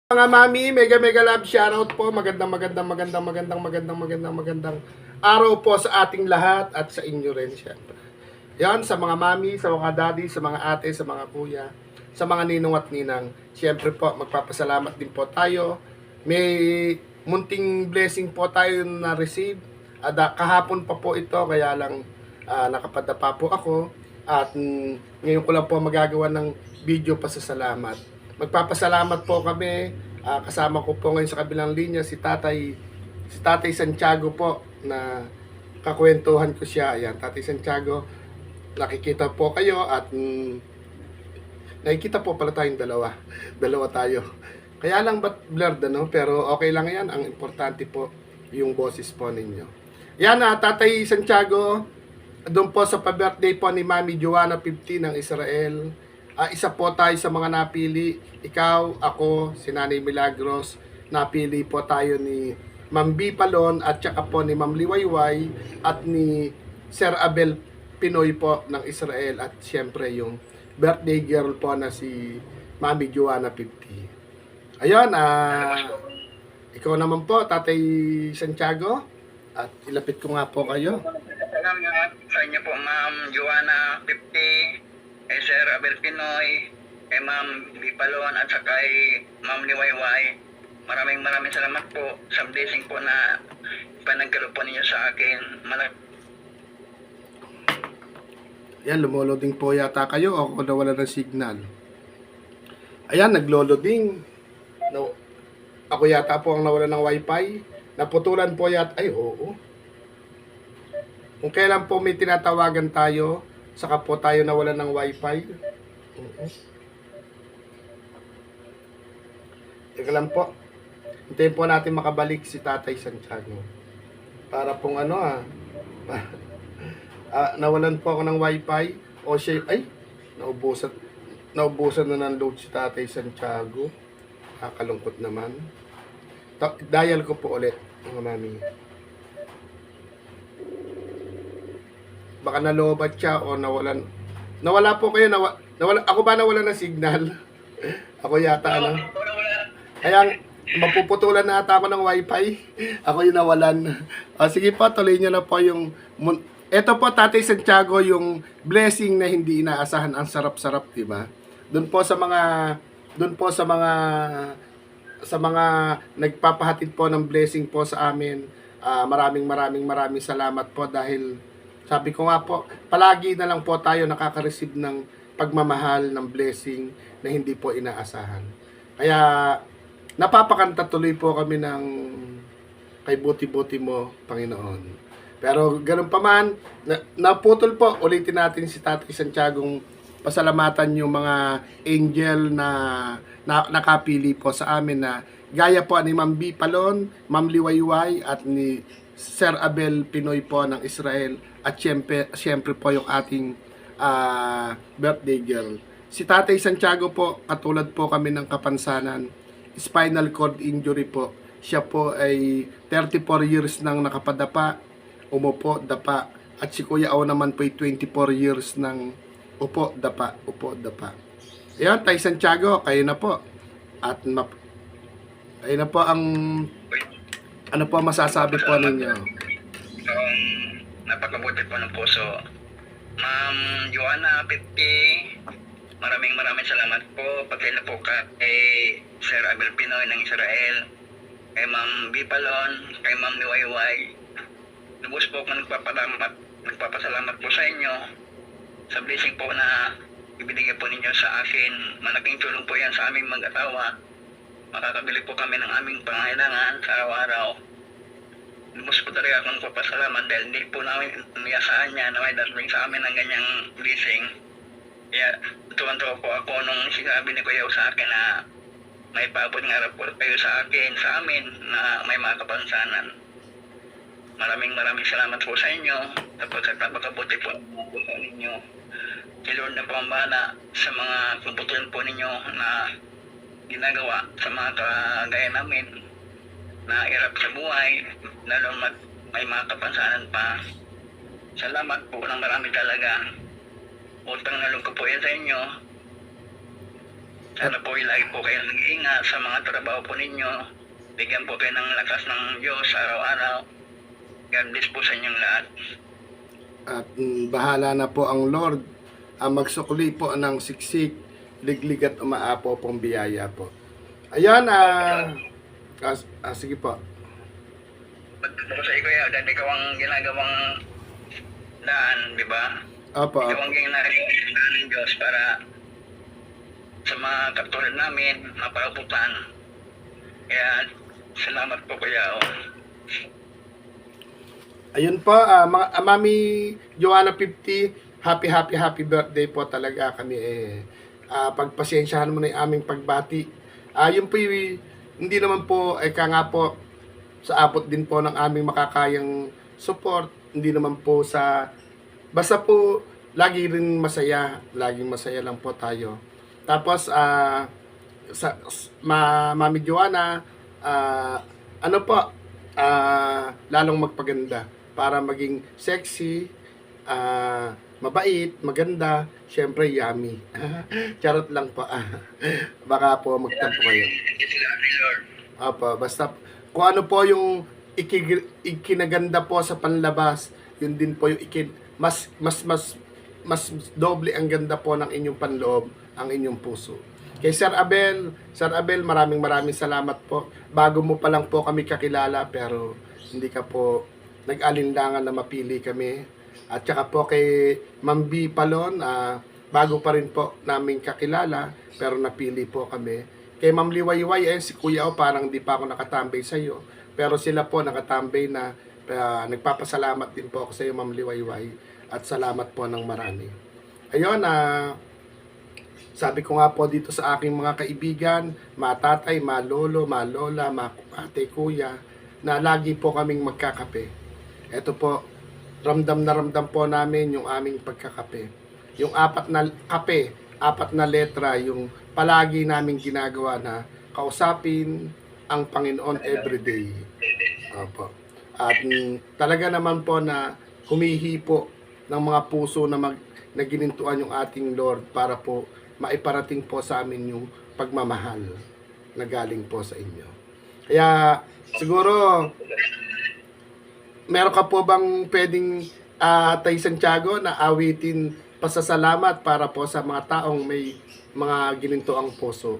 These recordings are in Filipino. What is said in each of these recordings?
Mga mami, mega love shoutout po. Magandang araw po sa ating lahat at sa inyo rin syempre. Yan, sa mga mami, sa mga daddy, sa mga ate, sa mga kuya, sa mga ninong at ninang. Syempre po, magpapasalamat din po tayo. May munting blessing po tayo na receive. Kahapon pa po ito, kaya lang nakapadapa po ako. At ngayon ko lang po magagawa ng video pasasalamat. Magpapasalamat po kami. Kasama ko po ngayon sa kabilang linya si Tatay Santiago po na kakwentuhan ko siya. Ayan, Tatay Santiago, nakikita po kayo at nakikita po pala tayong dalawa. Dalawa tayo. Kaya lang ba't blurred ano? Pero okay lang yan. Ang importante po yung boses po ninyo. Yan Tatay Santiago, doon po sa pa-birthday po ni Mami Joanna 50 ng Israel. Isa po tayo sa mga napili. Ikaw, ako, si Nanay Milagros. Napili po tayo ni Ma'am B. Palon at saka po ni Ma'am Liwayway at ni Sir Abel Pinoy po ng Israel at siyempre yung birthday girl po na si Mami Joanna 50. Ayun, ikaw naman po, Tatay Santiago. At ilapit ko nga po kayo. Salamat sa inyo po, Ma'am Joanna 50, kay Sir Abel Pinoy, kay Ma'am Bipalon at saka kay Ma'am Liwayway. Maraming salamat po sa blessing po na panagkaloob po ninyo sa akin. Yan, lumoloding po yata kayo o nawala ng signal. Ayan, nagloloding. No, ako yata po ang nawala ng wifi. Naputulan po yata. Ay, oo. Kung kailan po may tinatawagan tayo, saka po tayo nawala ng wifi. Teka lang po. Hintayin po natin makabalik si Tatay Santiago. Para pong nawalan po ako ng wifi. O siya, ay, naubusan na ng load si Tatay Santiago. Kakalungkot naman. Dial ko po ulit, mga mami. Baka nalobat siya o nawalan. Nawala po kayo, ako ba nawalan ng signal? Ako yata, ano? Kaya, mapuputulan na ata ako ng wifi. Ako yung nawalan. Sige po, tuloy nyo na po yung... Ito po, Tatay Santiago, yung blessing na hindi inaasahan. Ang sarap-sarap, diba? Doon po sa mga nagpapahatid po ng blessing po sa amin. Maraming salamat po dahil sabi ko nga po, palagi na lang po tayo nakaka-receive ng pagmamahal, ng blessing na hindi po inaasahan. Kaya napapakanta tuloy po kami ng Kay Buti-Buti Mo, Panginoon. Pero ganun pa man, naputol po, ulitin natin si Tatay Santiagong pasalamatan yung mga angel na nakapili po sa amin na gaya po ni Ma'am B. Palon, Ma'am Liwayway at ni Sir Abel Pinoy po ng Israel at siyempre po yung ating birthday girl. Si Tatay Santiago po, katulad po kami ng kapansanan, spinal cord injury po. Siya po ay 34 years nang nakapadapa, umupo, dapa. At si Kuya Aw naman po ay 24 years nang upo, dapa. Ayan, Tay Santiago, kayo na po. At kayo na po ang ano po masasabi po ninyo? Napakabuti po ng puso. Ma'am Joanna 50, maraming salamat po. Pati na po kay Sir Abel Pinoy ng Israel, kay Ma'am Bipalon, kay Ma'am Liwayway. Lubos po ako nagpapasalamat po sa inyo sa blessing po na ibinigay po ninyo sa akin. Malaking tulong po yan sa aming mag-atawa. Makakabili po kami ng aming pangailangan sa araw-araw. Lubos po talaga akong nagpapasalamat dahil hindi po namin niyasahan niya na may darating sa amin ng ganyang blessing. Kaya tuwan-tuwa po ako nung sinabi ni Kuya sa akin na may paabot ng araw po kayo sa akin, sa amin, na may mga kapansanan. Maraming salamat po sa inyo sapagkat napakabuti po ang puso ninyo. Si Lord na po ang bahala sa mga kumputulan po ninyo na ginagawa sa mga kagaya namin na hirap sa buhay, lalo may mga kapansanan pa. Salamat po ng marami talaga. Utang na loob ko po yan sa inyo. Sana po lagi po kayong nag-iingat sa mga trabaho po ninyo. Bigyan po kayo ng lakas ng Diyos araw-araw. God bless po sa inyong lahat. At bahala na po ang Lord ang magsukli po ng siksik, liglig at umaapo pong biyaya po. Ayan, sige po. Ba't sa ikaw yan, dahil ikaw ang ginagawang daan, di ba? Opo, Ikaw opo. ang ginagawang daan ng Diyos para sa mga katulad namin, maparaputan. Kaya, salamat po kuya. Ayun po, Mami Joanna 50, happy birthday po talaga kami pagpasensyahan mo na yung aming pagbati. Yun po hindi naman po, nga po, sa abot din po ng aming makakayang support, hindi naman po basta po, laging masaya lang po tayo. Tapos, Mami Joanna, ano po, lalong magpaganda para maging sexy, mabait, maganda, syempre yummy. Charot lang po. Baka po magtampo kayo. Opo, basta kung ano po yung ikinaganda po sa panlabas, yun din po yung mas doble ang ganda po ng inyong panloob, ang inyong puso. Kay Sir Abel, maraming salamat po. Bago mo pa lang po kami kakilala, pero hindi ka po nag-alinlangan na mapili kami. At saka po kay Ma'am B Palon, bago pa rin po namin kakilala, pero napili po kami. Kay Ma'am Liwayway, si Kuya O, parang di pa ako nakatambay sa iyo. Pero sila po nakatambay na, nagpapasalamat din po ako sa iyo, Ma'am Liwayway. At salamat po ng marami. Ayun, sabi ko nga po dito sa aking mga kaibigan, matatay, malolo, malola, ate, kuya, na lagi po kaming magkakape. Ito po, ramdam na ramdam po namin yung aming pagkakape. Yung apat na letra, yung palagi namin ginagawa na kausapin ang Panginoon everyday. Opo. At talaga naman po na humihi po ng mga puso na ginintuan yung ating Lord para po maiparating po sa amin yung pagmamahal na galing po sa inyo. Kaya siguro meron ka po bang pwedeng Tay Santiago na awitin pasasalamat para po sa mga taong may mga gininto ang puso?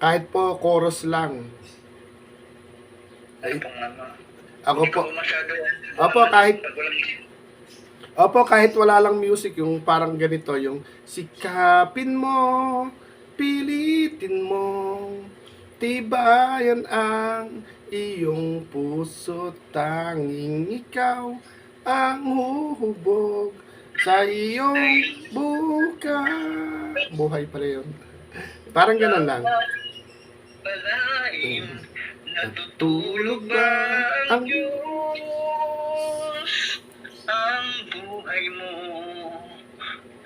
Kahit po chorus lang. Ay, Ako po. Opo, kahit wala lang music, yung parang ganito, yung sikapin mo, pilitin mo, tibayan ang iyong puso, tanging ikaw ang huhubog sa iyong buhay pala yun. Parang ganun lang. Palain, natutulog ba ang Diyos? Ang buhay mo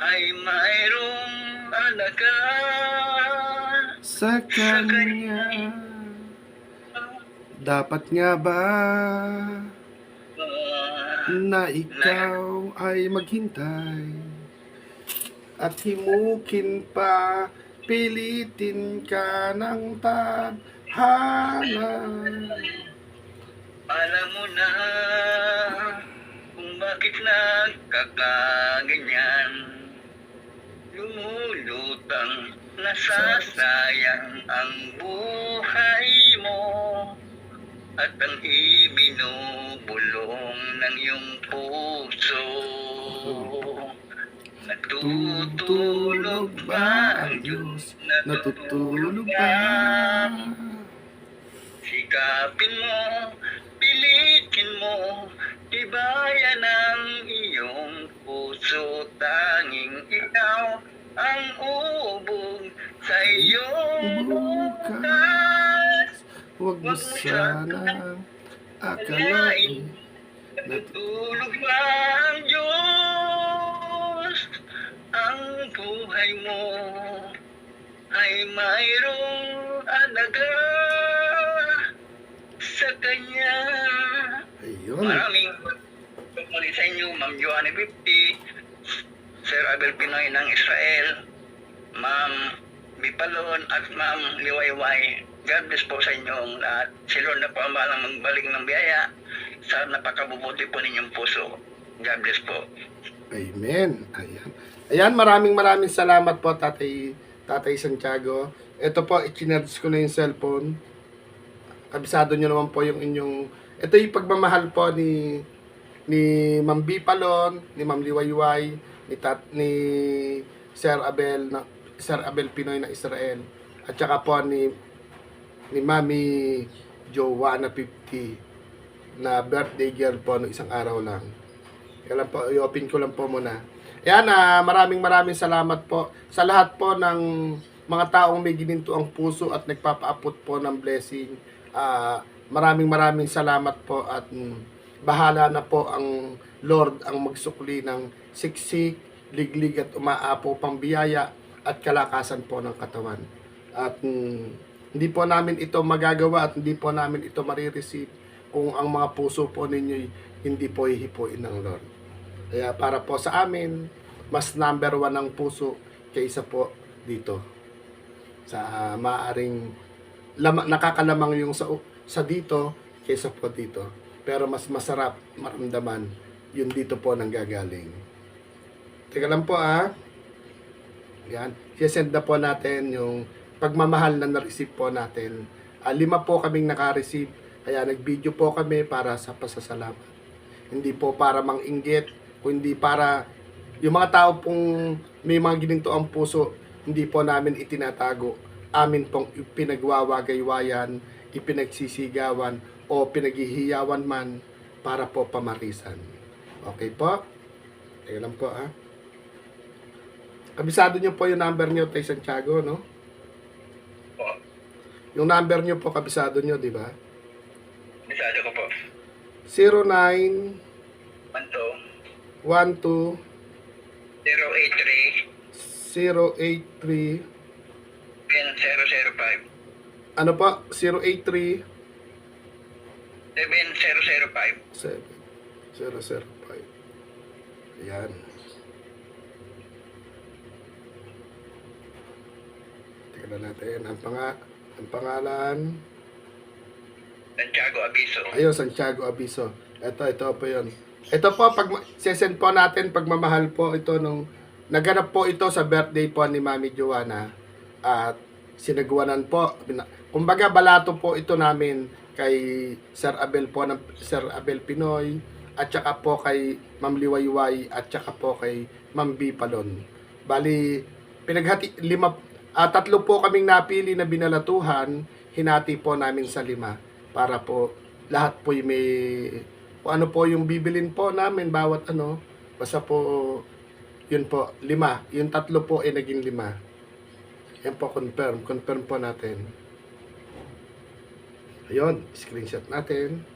ay mayroong alaga Sa Kanya, dapat nga ba na ikaw ay maghintay at himukin pa, pilitin ka ng tadhana. Alam mo na kung bakit nagkakaganyan, lumulutang nasasayang ang buhay mo at ang ibinubulong ng iyong puso. Natutulog ba ang Diyos? Natutulog ba? Sikapin mo, pilitin mo, tibayan ang iyong puso, tanging ikaw ang uubog sa iyong bukas. Huwag mo sanang akalain. Natutulog ba ang Diyos? Ang buhay mo ay mayroong alaga sa Kanya. Ayun. Maraming pagmuli sa inyo, Ma'am Joanna 50, Sir Abel Pinoy ng Israel, Ma'am Bipalon at Ma'am Liwayway. God bless po sa inyong lahat. Si Lord na po ang balang magbalik ng biyaya sa napakabubuti po ninyong puso. God bless po. Amen. Ayan. Ayan, maraming salamat po, Tatay Santiago. Ito po, i-charge ko na yung cellphone. Kabisado nyo naman po yung inyong... Ito yung pagmamahal po ni Ma'am Bipalon, ni Ma'am Liwayway, ni Sir Abel Pinoy ng Israel, at saka po ni Mami Joanna 50 na birthday girl po no isang araw lang. Kaya lang po, i-open ko lang po muna. Ayan, maraming salamat po sa lahat po ng mga taong may gininto ang puso at nagpapaabot po ng blessing. Maraming salamat po at bahala na po ang Lord ang magsukli ng siksik, liglig at umaapo pang biyaya at kalakasan po ng katawan. At hindi po namin ito magagawa at hindi po namin ito marireceive kung ang mga puso po ninyo hindi po hihipuin ng Lord. Kaya para po sa amin, mas number 1 ang puso kaysa po dito. Sa maaring nakakalamang yung sa dito kaysa po dito. Pero mas masarap maramdaman yung dito po nang gagaling. Teka lang po Yan. I-send na po natin yung pagmamahal na na-receive po natin. 5 po kaming naka-receive. Kaya nag-video po kami para sa pasasalamat. Hindi po para mang-inggit, kundi para yung mga tao pong may mga gininto ang puso, hindi po namin itinatago. Amin pong pinagwawagaywayan, ipinagsisigawan, o pinaghihiyawan man para po pamarisan. Okay po? Teka lang po Kabisado nyo po yung number nyo, Tay Santiago, no? Yung number nyo po, kabisado nyo, di ba? Bisado ko po. 09 12 12 083 083 7005 ano po? 083 7005 005. Ayan. Tingnan natin. Ang pangalan. Santiago Abiso. Ayun, Santiago Abiso. Ito po yun. Ito po, sesend po natin, pagmamahal po ito nung naganap po ito sa birthday po ni Mami Joanna. At sinagawanan po. Kumbaga, balato po ito namin kay Sir Abel po, Sir Abel Pinoy, at saka po kay Ma'am Liwayway, at saka po kay Ma'am Bipalon. Bali, tatlo po kaming napili na binalatuhan, hinati po namin sa 5 para po lahat po may kung ano po yung bibilin po namin bawat basta po yun po 5, yung 3 po ay naging 5. Yan po, confirm po natin. Ayun, screenshot natin.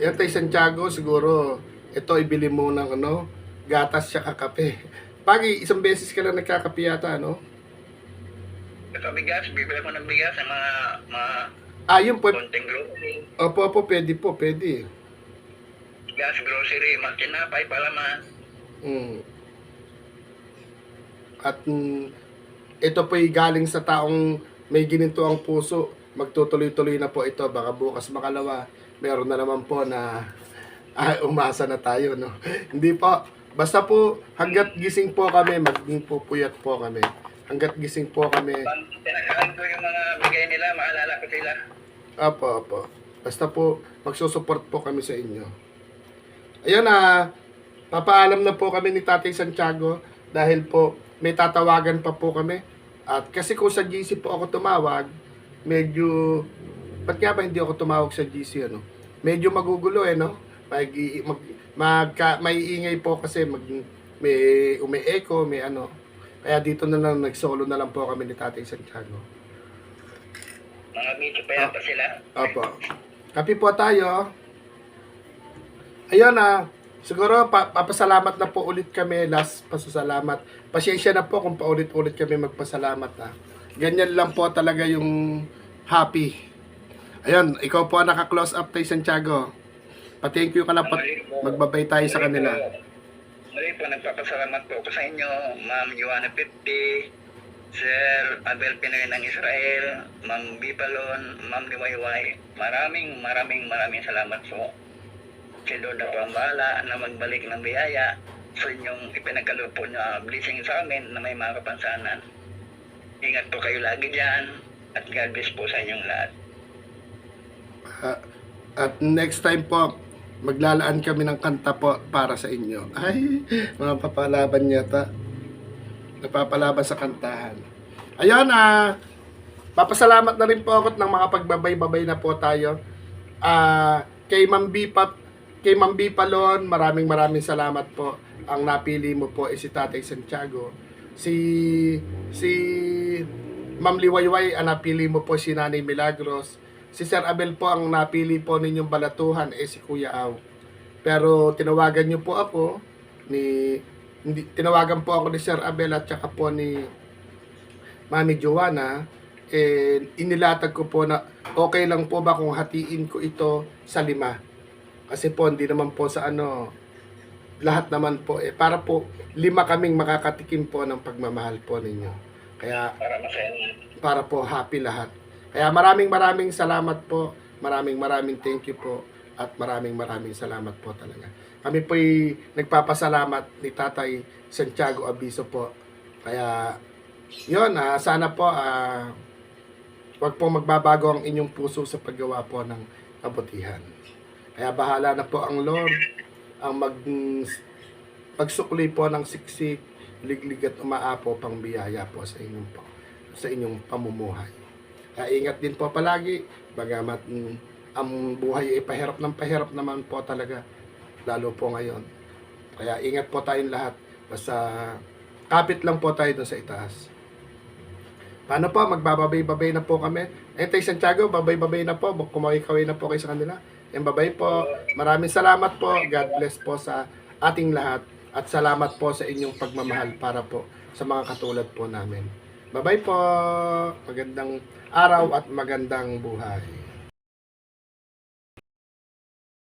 Yan, Tay Santiago, siguro ito ibili mo ng gatas siya kape. Pagi, isang beses ka lang nagkakape yata, Ito bigas, bibili ko ng bigas ng mga yun po. konting grocery. Opo, pwede. Gas, grocery, makinapay, palaman. At ito po'y galing sa taong may gininto ang puso. Magtutuloy-tuloy na po ito. Baka bukas makalawa, meron na naman po na umasa na tayo, Hindi po. Basta po, hanggat gising po kami, maging pupuyat po kami. Hanggat gising po kami. Pag tinakahan ko yung mga bigay nila, maalala ko sila. Opo. Basta po, magsusupport po kami sa inyo. Ayun papaalam na po kami ni Tatay Santiago dahil po may tatawagan pa po kami. At kasi kung sa GC po ako tumawag, medyo, ba't nga ba hindi ako tumawag sa GC, Medyo magugulo, may ingay po kasi may umi-echo, may Kaya dito na lang, nag-solo na lang po kami ni Tatay Santiago. Mga video pa yan pa sila. Opo. Kapi po tayo. Ayun siguro papasalamat na po ulit kami, last pasasalamat. Pasensya na po kung paulit-ulit kami magpasalamat Ganyan lang po talaga yung happy. Ayun, ikaw po ang naka-close up, Tay Santiago. Pa-thank you ka na, magbabay tayo sa kanila. Muli po, nagpapasalamat po ako sa inyo, Ma'am Joanna 50, Sir Abel Pinoy ng Israel, Ma'am Bipalon, Ma'am Liwayway. Maraming salamat po. Si Lord na po ang bahala na magbalik ng biyaya sa inyong ipinagkaloob po na blessing sa amin na may mga kapansanan. Ingat po kayo lagi dyan at God bless po sa inyong lahat. At next time po, maglalaan kami ng kanta po para sa inyo. Ay, mga papalaban yata. Napapalaban sa kantahan. Ayun, papasalamat na rin po ako ng mga pagbabay-babay na po tayo. Kay Ma'am Bipalon, maraming salamat po. Ang napili mo po ay si Tatay Santiago. Si Ma'am Liwayway, ang napili mo po si Nanay Milagros. Si Sir Abel po, ang napili po ninyong balatuhan si Kuya Aw. Pero tinawagan niyo po ako tinawagan po ako ni Sir Abel at saka po ni Mami Joanna. Inilatag ko po na okay lang po ba kung hatiin ko ito sa 5. Kasi po hindi naman po sa lahat naman po para po 5 kaming makakatikim po ng pagmamahal po ninyo. Kaya para po happy lahat. Kaya maraming salamat po. Maraming thank you po. At maraming salamat po talaga. Kami po'y nagpapasalamat ni Tatay Santiago Abiso po. Kaya, yun, sana po, wag po magbabago ang inyong puso sa paggawa po ng kabutihan. Kaya bahala na po ang Lord ang pagsukli po ng siksik, liglig at umaapo pang biyaya po sa inyong pamumuhay. Kaya ingat din po palagi, bagamat ang buhay ay pahirap naman po talaga, lalo po ngayon. Kaya ingat po tayong lahat, basta kapit lang po tayo doon sa itaas. Paano po, magbababay-babay na po kami. Tay Santiago, babay-babay na po, kumaway-kaway na po kayo sa kanila. And babay po, maraming salamat po, God bless po sa ating lahat, at salamat po sa inyong pagmamahal para po sa mga katulad po namin. Bye-bye po. Magandang araw at magandang buhay.